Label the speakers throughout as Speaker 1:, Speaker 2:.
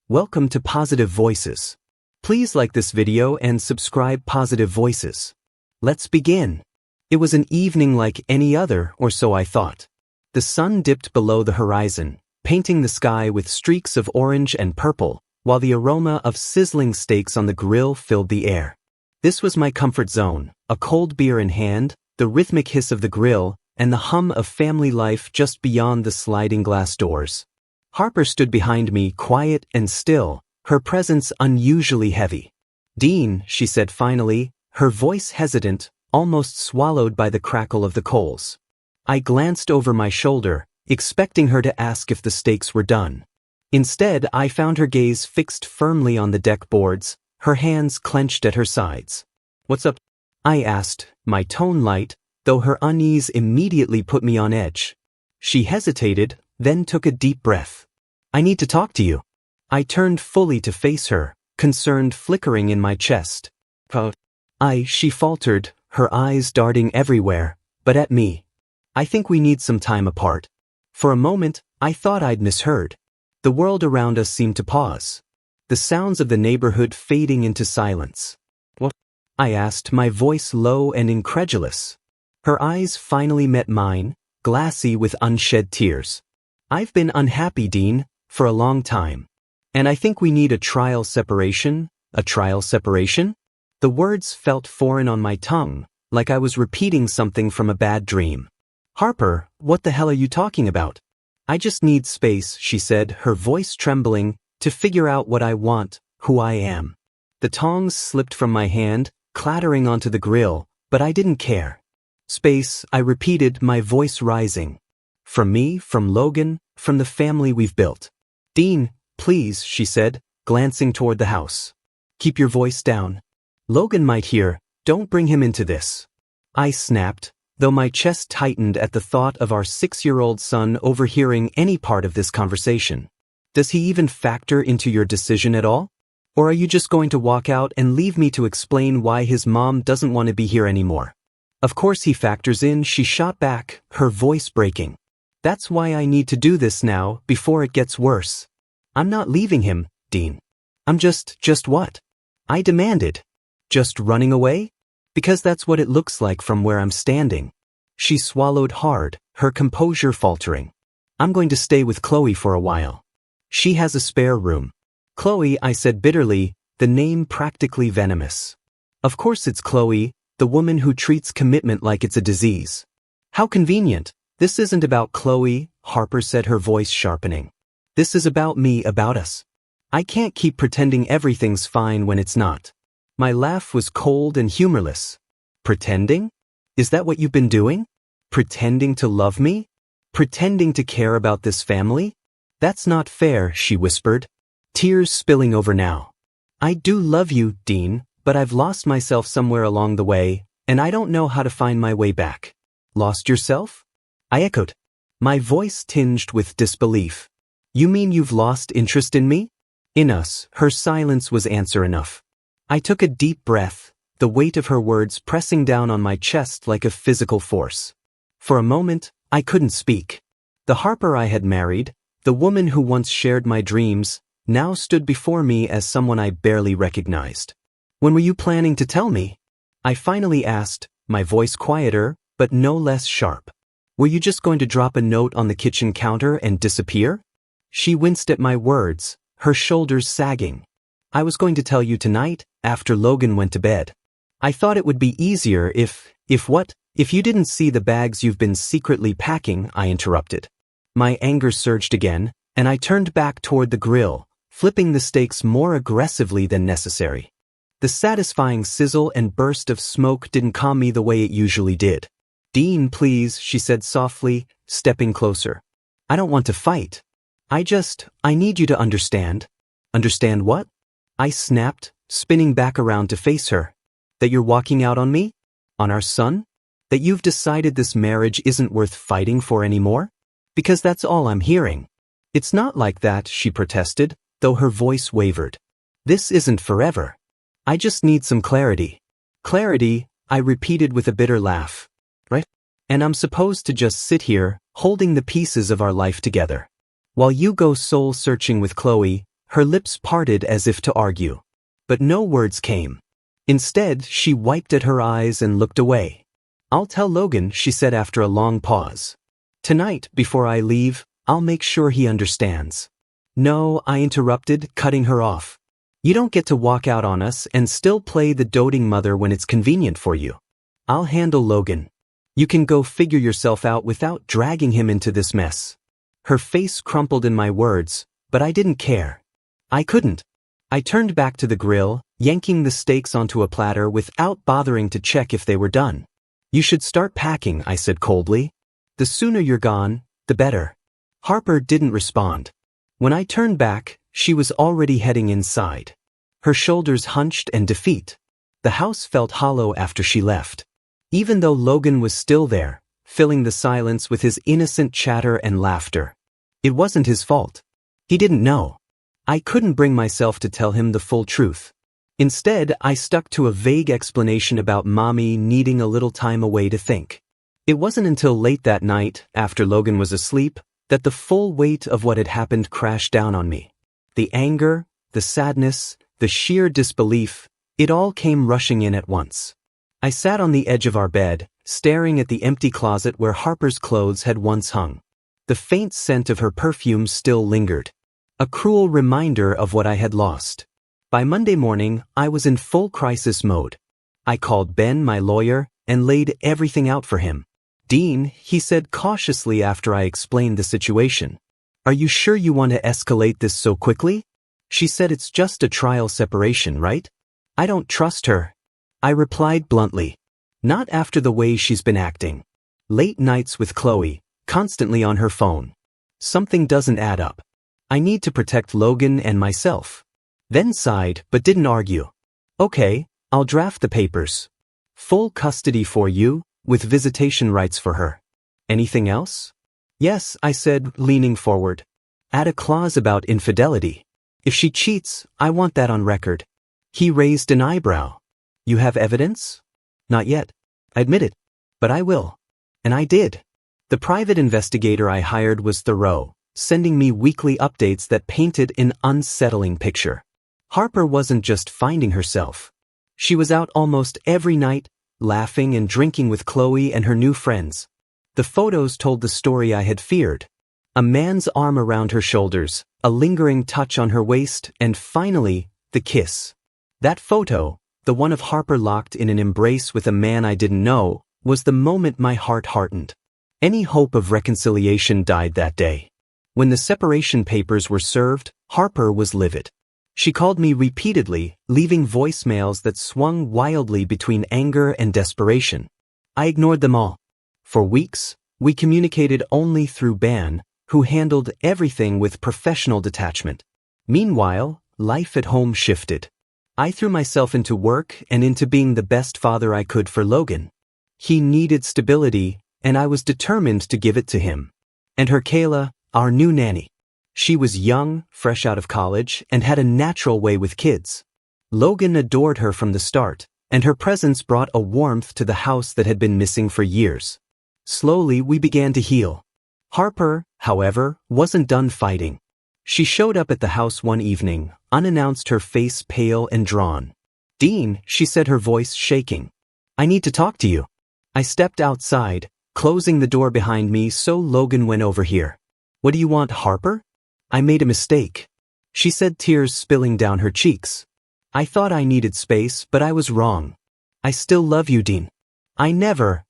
Speaker 1: Welcome to Positive Voices. Please like this video and subscribe Positive Voices. Let's begin. It was an evening like any other, or so I thought. The sun dipped below the horizon, painting the sky with streaks of orange and purple, while the aroma of sizzling steaks on the grill filled the air. This was my comfort zone, a cold beer in hand, the rhythmic hiss of the grill, and the hum of family life just beyond the sliding glass doors. Harper stood behind me, quiet and still, her presence unusually heavy. "Dean," she said finally, her voice hesitant, almost swallowed by the crackle of the coals. I glanced over my shoulder, expecting her to ask if the steaks were done. Instead, I found her gaze fixed firmly on the deck boards, her hands clenched at her sides. "What's up?" I asked, my tone light, though her unease immediately put me on edge. She hesitated, then took a deep breath. "I need to talk to you." I turned fully to face her, concern flickering in my chest. She faltered, her eyes darting everywhere, but at me. "I think we need some time apart." For a moment, I thought I'd misheard. The world around us seemed to pause. The sounds of the neighborhood fading into silence. "What?" I asked, my voice low and incredulous. Her eyes finally met mine, glassy with unshed tears. "I've been unhappy, Dean, for a long time. And I think we need a trial separation." "A trial separation?" The words felt foreign on my tongue, like I was repeating something from a bad dream. "Harper, what the hell are you talking about?" "I just need space," she said, her voice trembling, "to figure out what I want, who I am." The tongs slipped from my hand, clattering onto the grill, but I didn't care. "Space," I repeated, my voice rising. "From me, from Logan, from the family we've built." "Dean, please," she said, glancing toward the house. "Keep your voice down. Logan might hear, don't bring him into this." I snapped, though my chest tightened at the thought of our 6-year-old son overhearing any part of this conversation. "Does he even factor into your decision at all? Or are you just going to walk out and leave me to explain why his mom doesn't want to be here anymore?" "Of course he factors in," she shot back, her voice breaking. "That's why I need to do this now, before it gets worse. I'm not leaving him, Dean. I'm just what?" I demanded. "Just running away? Because that's what it looks like from where I'm standing." She swallowed hard, her composure faltering. "I'm going to stay with Chloe for a while. She has a spare room." "Chloe," I said bitterly, the name practically venomous. "Of course it's Chloe, the woman who treats commitment like it's a disease." "How convenient. This isn't about Chloe," Harper said, her voice sharpening. "This is about me, about us. I can't keep pretending everything's fine when it's not." My laugh was cold and humorless. "Pretending? Is that what you've been doing? Pretending to love me? Pretending to care about this family? That's not fair," she whispered, tears spilling over now. "I do love you, Dean, but I've lost myself somewhere along the way, and I don't know how to find my way back." "Lost yourself?" I echoed, my voice tinged with disbelief. "You mean you've lost interest in me?" "In us." Her silence was answer enough. I took a deep breath, the weight of her words pressing down on my chest like a physical force. For a moment, I couldn't speak. The Harper I had married, the woman who once shared my dreams, now stood before me as someone I barely recognized. "When were you planning to tell me?" I finally asked, my voice quieter, but no less sharp. "Were you just going to drop a note on the kitchen counter and disappear?" She winced at my words, her shoulders sagging. "I was going to tell you tonight, after Logan went to bed. I thought it would be easier if what? If you didn't see the bags you've been secretly packing," I interrupted. My anger surged again, and I turned back toward the grill, flipping the steaks more aggressively than necessary. The satisfying sizzle and burst of smoke didn't calm me the way it usually did. "Dean, please," she said softly, stepping closer. "I don't want to fight. I need you to understand." "Understand what?" I snapped, spinning back around to face her. "That you're walking out on me? On our son? That you've decided this marriage isn't worth fighting for anymore? Because that's all I'm hearing." "It's not like that," she protested, though her voice wavered. "This isn't forever. I just need some clarity." "Clarity," I repeated with a bitter laugh. "Right? And I'm supposed to just sit here, holding the pieces of our life together, while you go soul-searching with Chloe, Her lips parted as if to argue. But no words came. Instead, she wiped at her eyes and looked away. "I'll tell Logan," she said after a long pause. "Tonight, before I leave, I'll make sure he understands." "No," I interrupted, cutting her off. "You don't get to walk out on us and still play the doting mother when it's convenient for you. I'll handle Logan. You can go figure yourself out without dragging him into this mess." Her face crumpled in my words, but I didn't care. I couldn't. I turned back to the grill, yanking the steaks onto a platter without bothering to check if they were done. "You should start packing," I said coldly. "The sooner you're gone, the better." Harper didn't respond. When I turned back, she was already heading inside. Her shoulders hunched in defeat. The house felt hollow after she left. Even though Logan was still there, filling the silence with his innocent chatter and laughter. It wasn't his fault. He didn't know. I couldn't bring myself to tell him the full truth. Instead, I stuck to a vague explanation about Mommy needing a little time away to think. It wasn't until late that night, after Logan was asleep, that the full weight of what had happened crashed down on me. The anger, the sadness, the sheer disbelief, it all came rushing in at once. I sat on the edge of our bed, staring at the empty closet where Harper's clothes had once hung. The faint scent of her perfume still lingered. A cruel reminder of what I had lost. By Monday morning, I was in full crisis mode. I called Ben, my lawyer, and laid everything out for him. "Dean," he said cautiously after I explained the situation. "Are you sure you want to escalate this so quickly?" She said, "It's just a trial separation, right?" "I don't trust her," I replied bluntly. "Not after the way she's been acting. Late nights with Chloe, constantly on her phone. Something doesn't add up. I need to protect Logan and myself." Then sighed, but didn't argue. "Okay, I'll draft the papers. Full custody for you, with visitation rights for her. Anything else?" "Yes," I said, leaning forward. "Add a clause about infidelity. If she cheats, I want that on record." He raised an eyebrow. "You have evidence?" "Not yet," I admitted. "But I will." And I did. The private investigator I hired was thorough, sending me weekly updates that painted an unsettling picture. Harper wasn't just finding herself. She was out almost every night, laughing and drinking with Chloe and her new friends. The photos told the story I had feared. A man's arm around her shoulders, a lingering touch on her waist, and finally, the kiss. That photo, the one of Harper locked in an embrace with a man I didn't know, was the moment my heart hardened. Any hope of reconciliation died that day. When the separation papers were served, Harper was livid. She called me repeatedly, leaving voicemails that swung wildly between anger and desperation. I ignored them all. For weeks, we communicated only through Ben, who handled everything with professional detachment. Meanwhile, life at home shifted. I threw myself into work and into being the best father I could for Logan. He needed stability, and I was determined to give it to him. And her Kayla, our new nanny. She was young, fresh out of college, and had a natural way with kids. Logan adored her from the start, and her presence brought a warmth to the house that had been missing for years. Slowly, we began to heal. Harper, however, wasn't done fighting. She showed up at the house one evening, unannounced, her face pale and drawn. "Dean," she said, her voice shaking. "I need to talk to you." I stepped outside, closing the door behind me so Logan went over here. "What do you want, Harper?" "I made a mistake," she said, tears spilling down her cheeks. "I thought I needed space, but I was wrong. I still love you, Dean. I never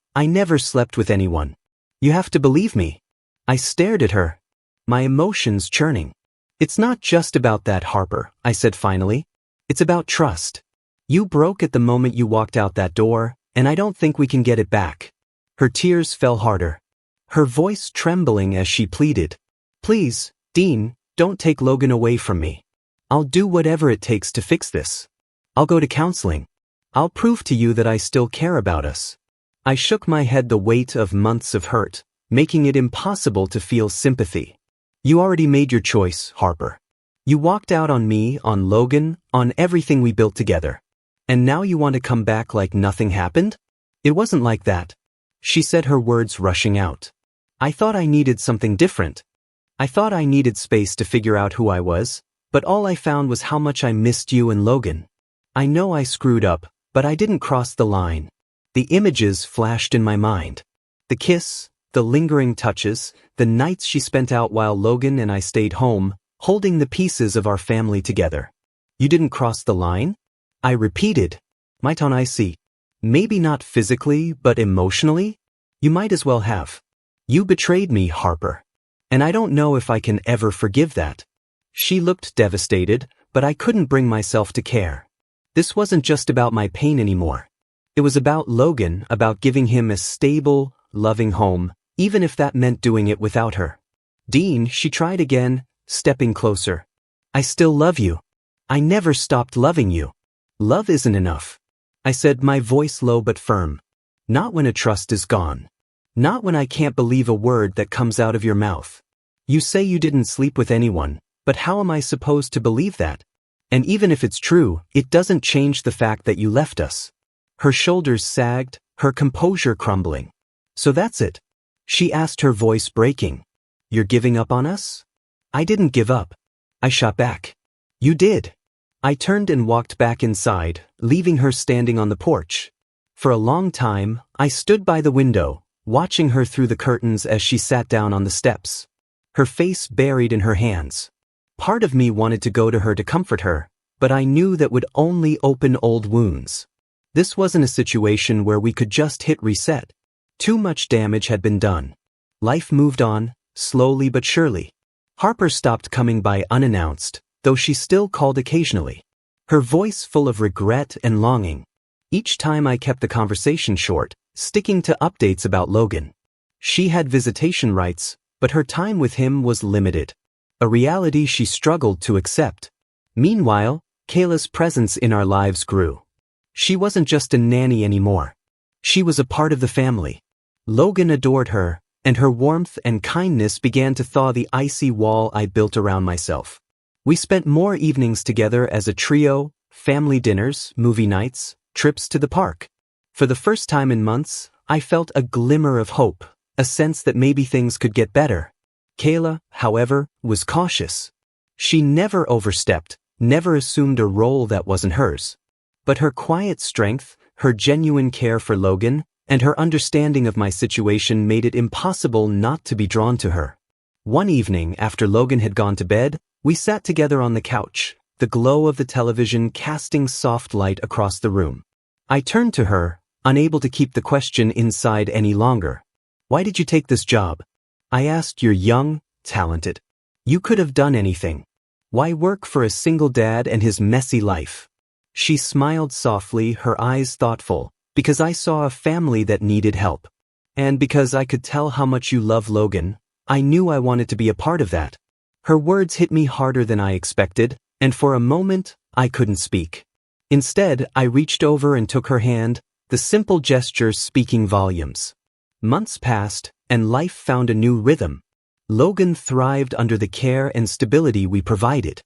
Speaker 1: slept with anyone. You have to believe me." I stared at her, my emotions churning. "It's not just about that, Harper," I said finally. "It's about trust. You broke at the moment you walked out that door, and I don't think we can get it back." Her tears fell harder, her voice trembling as she pleaded. "Please, Dean, don't take Logan away from me. I'll do whatever it takes to fix this. I'll go to counseling. I'll prove to you that I still care about us." I shook my head, the weight of months of hurt, making it impossible to feel sympathy. "You already made your choice, Harper. You walked out on me, on Logan, on everything we built together. And now you want to come back like nothing happened? It wasn't like that," she said, her words rushing out. "I thought I needed something different. I thought I needed space to figure out who I was, But all I found was how much I missed you and Logan. I know I screwed up, but I didn't cross the line. The images flashed in my mind. The kiss, the lingering touches, the nights she spent out while Logan and I stayed home, holding the pieces of our family together. You didn't cross the line? I repeated. My tone I see. Maybe not physically, but emotionally? You might as well have. You betrayed me, Harper. And I don't know if I can ever forgive that. She looked devastated, but I couldn't bring myself to care. This wasn't just about my pain anymore. It was about Logan, about giving him a stable, loving home, even if that meant doing it without her. Dean, she tried again, stepping closer. I still love you. I never stopped loving you. Love isn't enough. I said, my voice low but firm. Not when a trust is gone. Not when I can't believe a word that comes out of your mouth. You say you didn't sleep with anyone, but how am I supposed to believe that? And even if it's true, it doesn't change the fact that you left us. Her shoulders sagged, her composure crumbling. So that's it. She asked, her voice breaking. You're giving up on us? I didn't give up. I shot back. You did. I turned and walked back inside, leaving her standing on the porch. For a long time, I stood by the window, watching her through the curtains as she sat down on the steps. Her face buried in her hands. Part of me wanted to go to her to comfort her, but I knew that would only open old wounds. This wasn't a situation where we could just hit reset. Too much damage had been done. Life moved on, slowly but surely. Harper stopped coming by unannounced, though she still called occasionally. Her voice full of regret and longing. Each time I kept the conversation short, sticking to updates about Logan. She had visitation rights, but her time with him was limited. A reality she struggled to accept. Meanwhile, Kayla's presence in our lives grew. She wasn't just a nanny anymore. She was a part of the family. Logan adored her, and her warmth and kindness began to thaw the icy wall I built around myself. We spent more evenings together as a trio, family dinners, movie nights, trips to the park. For the first time in months, I felt a glimmer of hope, a sense that maybe things could get better. Kayla, however, was cautious. She never overstepped, never assumed a role that wasn't hers. But her quiet strength, her genuine care for Logan, and her understanding of my situation made it impossible not to be drawn to her. One evening, after Logan had gone to bed, we sat together on the couch, the glow of the television casting soft light across the room. I turned to her, unable to keep the question inside any longer. Why did you take this job? I asked. You're young, talented. You could have done anything. Why work for a single dad and his messy life? She smiled softly, her eyes thoughtful, because I saw a family that needed help. And because I could tell how much you love Logan, I knew I wanted to be a part of that. Her words hit me harder than I expected, and for a moment, I couldn't speak. Instead, I reached over and took her hand, the simple gesture speaking volumes. Months passed, and life found a new rhythm. Logan thrived under the care and stability we provided.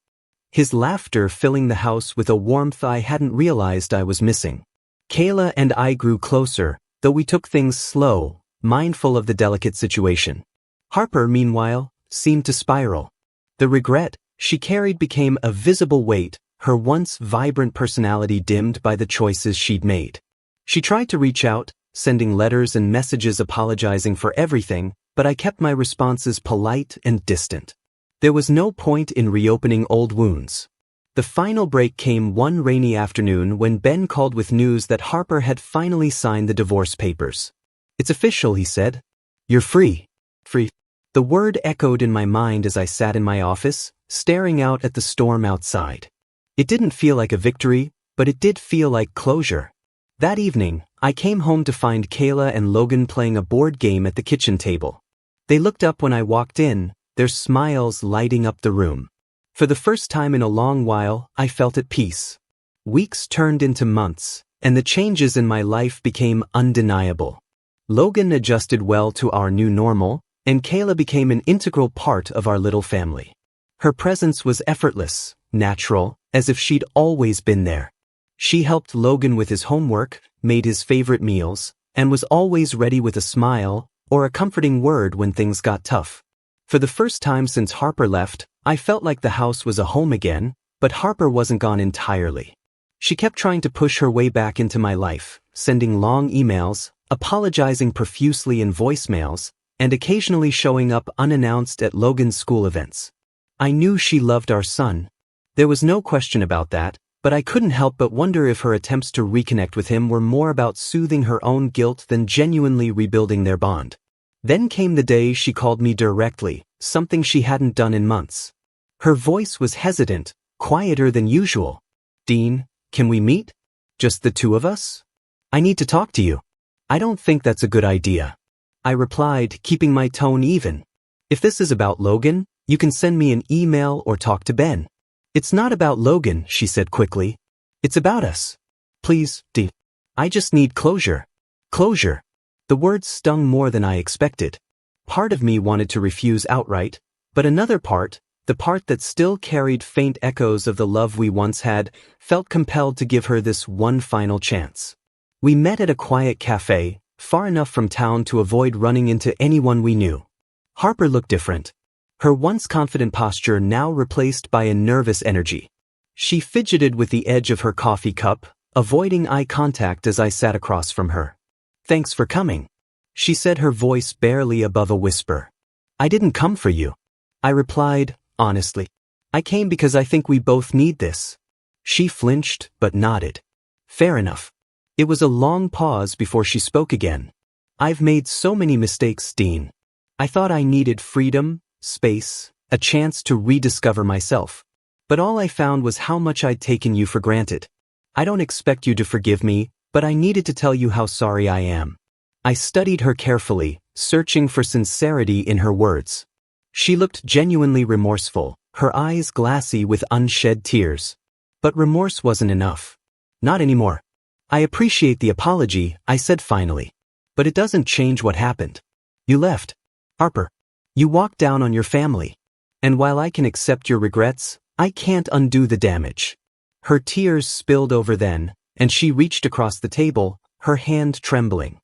Speaker 1: His laughter filling the house with a warmth I hadn't realized I was missing. Kayla and I grew closer, though we took things slow, mindful of the delicate situation. Harper, meanwhile, seemed to spiral. The regret she carried became a visible weight, her once vibrant personality dimmed by the choices she'd made. She tried to reach out, sending letters and messages apologizing for everything, but I kept my responses polite and distant. There was no point in reopening old wounds. The final break came one rainy afternoon when Ben called with news that Harper had finally signed the divorce papers. It's official, he said. You're free. Free. The word echoed in my mind as I sat in my office, staring out at the storm outside. It didn't feel like a victory, but it did feel like closure. That evening, I came home to find Kayla and Logan playing a board game at the kitchen table. They looked up when I walked in, their smiles lighting up the room. For the first time in a long while, I felt at peace. Weeks turned into months, and the changes in my life became undeniable. Logan adjusted well to our new normal, and Kayla became an integral part of our little family. Her presence was effortless, natural, as if she'd always been there. She helped Logan with his homework, made his favorite meals, and was always ready with a smile or a comforting word when things got tough. For the first time since Harper left, I felt like the house was a home again, but Harper wasn't gone entirely. She kept trying to push her way back into my life, sending long emails, apologizing profusely in voicemails, and occasionally showing up unannounced at Logan's school events. I knew she loved our son. There was no question about that, but I couldn't help but wonder if her attempts to reconnect with him were more about soothing her own guilt than genuinely rebuilding their bond. Then came the day she called me directly, something she hadn't done in months. Her voice was hesitant, quieter than usual. "Dean, can we meet? Just the two of us? I need to talk to you." "I don't think that's a good idea," I replied, keeping my tone even. "If this is about Logan, you can send me an email or talk to Ben." "It's not about Logan," she said quickly. "It's about us. Please, Dean. I just need closure." Closure. The words stung more than I expected. Part of me wanted to refuse outright, but another part, the part that still carried faint echoes of the love we once had, felt compelled to give her this one final chance. We met at a quiet cafe, far enough from town to avoid running into anyone we knew. Harper looked different. Her once confident posture now replaced by a nervous energy. She fidgeted with the edge of her coffee cup, avoiding eye contact as I sat across from her. "Thanks for coming," she said, her voice barely above a whisper. "I didn't come for you," I replied, honestly. "I came because I think we both need this." She flinched, but nodded. "Fair enough." It was a long pause before she spoke again. "I've made so many mistakes, Dean. I thought I needed freedom, space, a chance to rediscover myself. But all I found was how much I'd taken you for granted. I don't expect you to forgive me, but I needed to tell you how sorry I am." I studied her carefully, searching for sincerity in her words. She looked genuinely remorseful, her eyes glassy with unshed tears. But remorse wasn't enough. "Not anymore." "I appreciate the apology," I said finally. "But it doesn't change what happened. You left. Harper. You walked down on your family. And while I can accept your regrets, I can't undo the damage." Her tears spilled over then, and she reached across the table, her hand trembling.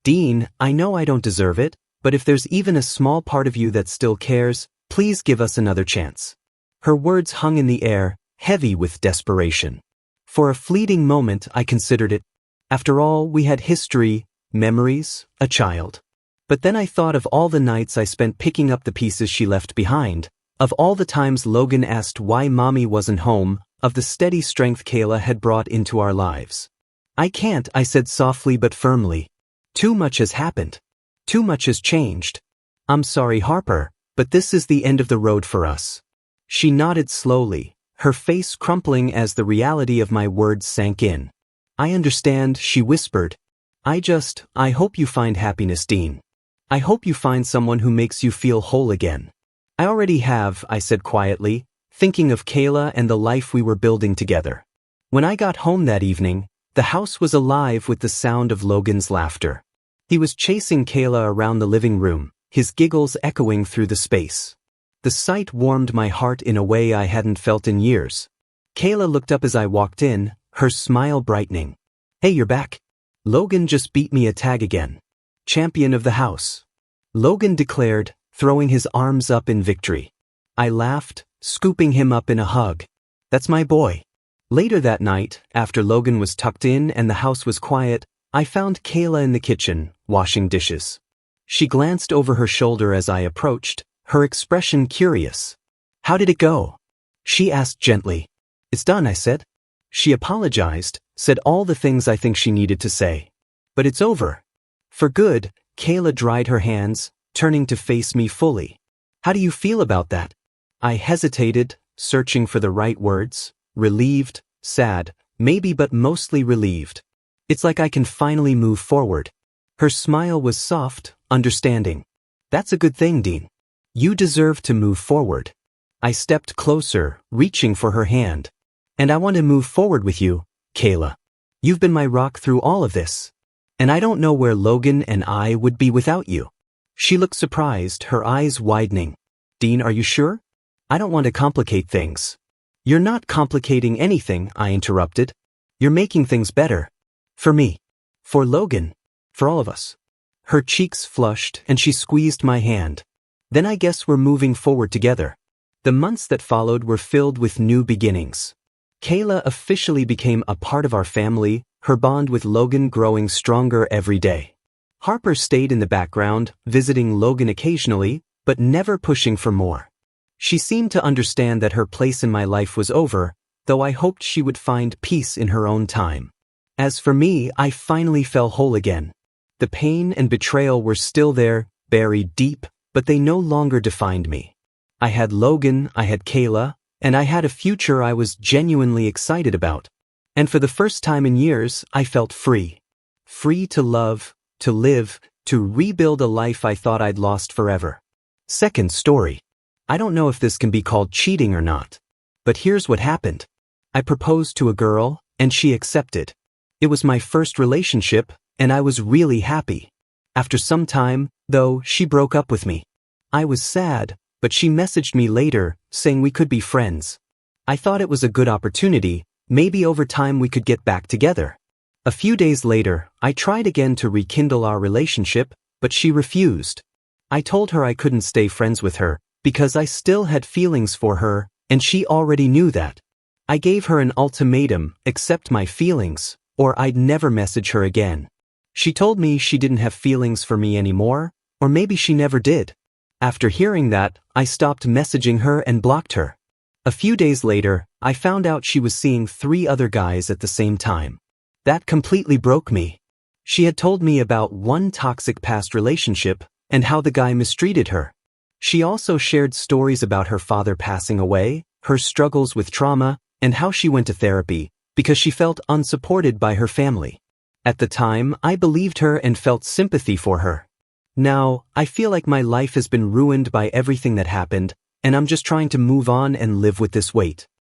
Speaker 1: "Dean, I know I don't deserve it, but if there's even a small part of you that still cares, please give us another chance." Her words hung in the air, heavy with desperation. For a fleeting moment I considered it. After all, we had history, memories, a child. But then I thought of all the nights I spent picking up the pieces she left behind, of all the times Logan asked why Mommy wasn't home, of the steady strength Kayla had brought into our lives. "I can't," I said softly but firmly. "Too much has happened. Too much has changed. I'm sorry, Harper, but this is the end of the road for us." She nodded slowly, her face crumpling as the reality of my words sank in. "I understand," she whispered. I hope you find happiness, Dean. I hope you find someone who makes you feel whole again." "I already have," I said quietly, thinking of Kayla and the life we were building together. When I got home that evening, the house was alive with the sound of Logan's laughter. He was chasing Kayla around the living room, his giggles echoing through the space. The sight warmed my heart in a way I hadn't felt in years. Kayla looked up as I walked in, her smile brightening. "Hey, you're back. Logan just beat me a tag again. Champion of the house," Logan declared, throwing his arms up in victory. I laughed, scooping him up in a hug. "That's my boy." Later that night, after Logan was tucked in and the house was quiet, I found Kayla in the kitchen, washing dishes. She glanced over her shoulder as I approached, her expression curious. "How did it go?" she asked gently. "It's done," I said. She apologized, said all the things I think she needed to say. "But it's over." For good, Kayla dried her hands, turning to face me fully. "How do you feel about that?" I hesitated, searching for the right words. Relieved, sad, maybe, but mostly relieved. "It's like I can finally move forward." Her smile was soft, understanding. "That's a good thing, Dean. You deserve to move forward." I stepped closer, reaching for her hand. "And I want to move forward with you, Kayla. You've been my rock through all of this. And I don't know where Logan and I would be without you." She looked surprised, her eyes widening. "Dean, are you sure? I don't want to complicate things." "You're not complicating anything," I interrupted. "You're making things better. For me. For Logan. For all of us." Her cheeks flushed and she squeezed my hand. Then I guess we're moving forward together. The months that followed were filled with new beginnings. Kayla officially became a part of our family, her bond with Logan growing stronger every day. Harper stayed in the background, visiting Logan occasionally, but never pushing for more. She seemed to understand that her place in my life was over, though I hoped she would find peace in her own time. As for me, I finally fell whole again. The pain and betrayal were still there, buried deep, but they no longer defined me. I had Logan, I had Kayla, and I had a future I was genuinely excited about. And for the first time in years, I felt free. Free to love, to live, to rebuild a life I thought I'd lost forever. Second story. I don't know if this can be called cheating or not. But here's what happened. I proposed to a girl, and she accepted. It was my first relationship, and I was really happy. After some time, though, she broke up with me. I was sad, but she messaged me later, saying we could be friends. I thought it was a good opportunity, maybe over time we could get back together. A few days later, I tried again to rekindle our relationship, but she refused. I told her I couldn't stay friends with her, because I still had feelings for her, and she already knew that. I gave her an ultimatum, accept my feelings, or I'd never message her again. She told me she didn't have feelings for me anymore, or maybe she never did. After hearing that, I stopped messaging her and blocked her. A few days later, I found out she was seeing 3 other guys at the same time. That completely broke me. She had told me about one toxic past relationship and how the guy mistreated her. She also shared stories about her father passing away, her struggles with trauma, and how she went to therapy because she felt unsupported by her family. At the time, I believed her and felt sympathy for her. Now, I feel like my life has been ruined by everything that happened, and I'm just trying to move on and live with this weight.